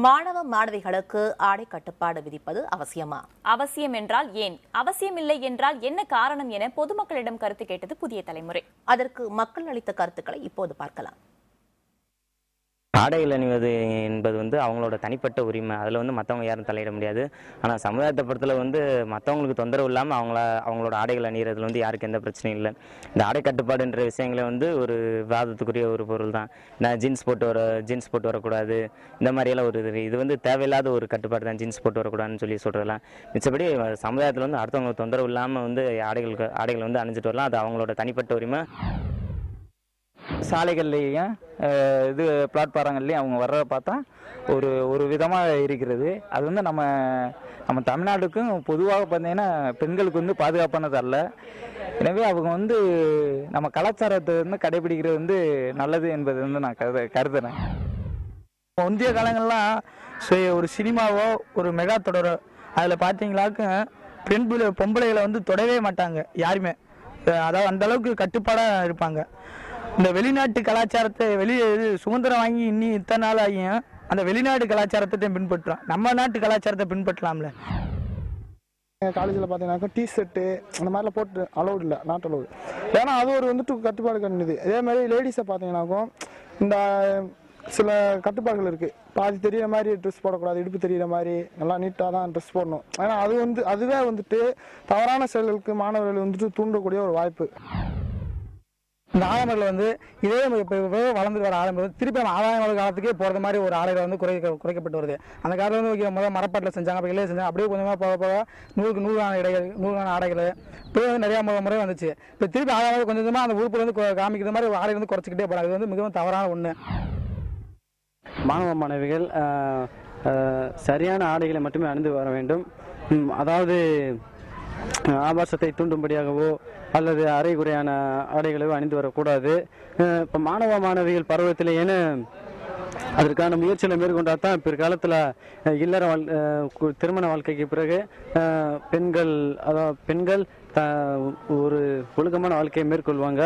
மாணவ மாணவிகளுக்கு ஆடை கட்டுப்பாடு விதிப்பது அவசியமா? அவசியம் என்றால் ஏன், அவசியமில்லை என்றால் என்ன காரணம் என பொதுமக்களிடம் கருத்து கேட்டது புதிய தலைமுறை. அதற்கு மக்கள் அளித்த கருத்துக்களை இப்போது பார்க்கலாம். ஆடைகள் அணிவது என்பது அவங்களோட தனிப்பட்ட உரிமை. அதில் மற்றவங்க யாரும் தலையிட முடியாது. ஆனால் சமுதாயத்தை பொறுத்தல மற்றவங்களுக்கு தொந்தரவு இல்லாமல் அவங்களோட ஆடைகள் அணிகிறதுல யாருக்கு எந்த பிரச்சனையும் இல்லை. இந்த ஆடை கட்டுப்பாடுன்ற விஷயங்களே ஒரு விவாதத்துக்குரிய ஒரு பொருள் தான். நான் ஜீன்ஸ் போட்டு வரக்கூடாது, இந்த மாதிரியெல்லாம் இது தேவையில்லாத ஒரு கட்டுப்பாடு தான். ஜீன்ஸ் போட்டு வரக்கூடாதுன்னு சொல்கிறதெல்லாம் மிச்சப்படி சமுதாயத்தில் அடுத்தவங்களுக்கு தொந்தரவு இல்லாமல் ஆடைகள் அணிஞ்சிட்டு வரலாம். அது அவங்களோட தனிப்பட்ட உரிமை. சாலைகள்லேயும் பிளாட்பாரங்கள்லேயும் அவங்க வர்றதை பார்த்தா ஒரு விதமாக இருக்கிறது. அது நம்ம தமிழ்நாட்டுக்கும் பொதுவாக பார்த்தீங்கன்னா பெண்களுக்கு பாதுகாப்பானது அல்ல. எனவே அவங்க நம்ம கலாச்சாரத்தை கடைபிடிக்கிறது நல்லது என்பது நான் கருதுறேன். முந்தைய காலங்கள்லாம் ஒரு சினிமாவோ ஒரு மெகா தொடரோ அதில் பார்த்தீங்களாக்க பொம்பளைகளை தொடவே மாட்டாங்க யாருமே. அதாவது அந்த அளவுக்கு கட்டுப்பாடாக இருப்பாங்க. இந்த வெளிநாட்டு கலாச்சாரத்தை சுதந்திரம் வாங்கி இன்னும் இத்தனை நாள் ஆகியும் அந்த வெளிநாட்டு கலாச்சாரத்தை பின்பற்றுறோம். நம்ம நாட்டு கலாச்சாரத்தை பின்பற்றலாம்ல. காலேஜில் பார்த்தீங்கன்னாக்கா டிஷர்ட்டு அந்த மாதிரிலாம் போட்டு அலௌட் இல்லை, நாட் அலௌடு. ஏன்னா அது ஒரு கட்டுப்பாடு கண்டுது. அதே மாதிரி லேடிஸை பார்த்தீங்கன்னாக்கும் இந்த சில கட்டுப்பாடுகள் இருக்குது. பாதி தெரிகிற மாதிரி ட்ரெஸ் போடக்கூடாது, இடுப்பு தெரிகிற மாதிரி நல்லா நீட்டாக தான் ட்ரெஸ் போடணும். ஏன்னா அதுவே தவறான செயல்களுக்கு மாணவர்கள் தூண்டக்கூடிய ஒரு வாய்ப்பு. இந்த ஆடம்பரில் இதே இப்போ வளர்ந்து வர ஆடம்பரம் திருப்பி நம்ம ஆதாய காலத்துக்கே போகிறது மாதிரி ஒரு ஆடைகள் குறைக்கப்பட்டு வருது. அந்த காலத்தில் முதல் மரப்பாட்டில் செஞ்சாங்க, அப்போ இலையை செஞ்சாங்க. அப்படியே கொஞ்சமாக போக நூறுக்கான ஆடைகள் இப்போ நிறையா முறை வந்துச்சு. இப்போ திருப்பி ஆதாயம் கொஞ்சம் கொஞ்சமாக அந்த உறுப்பு காமிக்கிற மாதிரி ஆடைகள் குறைச்சிக்கிட்டே போகிறாங்க. இது மிகவும் தவறான ஒன்று. மாணவ மாணவிகள் சரியான ஆடைகளை மட்டுமே அணிந்து வர வேண்டும். அதாவது ஆபாசத்தை தூண்டும்படியாகவோ அல்லது அரைகுறையான ஆடைகளோ அணிந்து வரக்கூடாது. இப்போ மாணவ மாணவிகள் பருவத்திலேன்னு அதற்கான முயற்சிகளை மேற்கொண்டால் தான் பிற்காலத்தில் இல்லற திருமண வாழ்க்கைக்கு பிறகு பெண்கள் ஒரு ஒழுக்கமான வாழ்க்கையை மேற்கொள்வாங்க.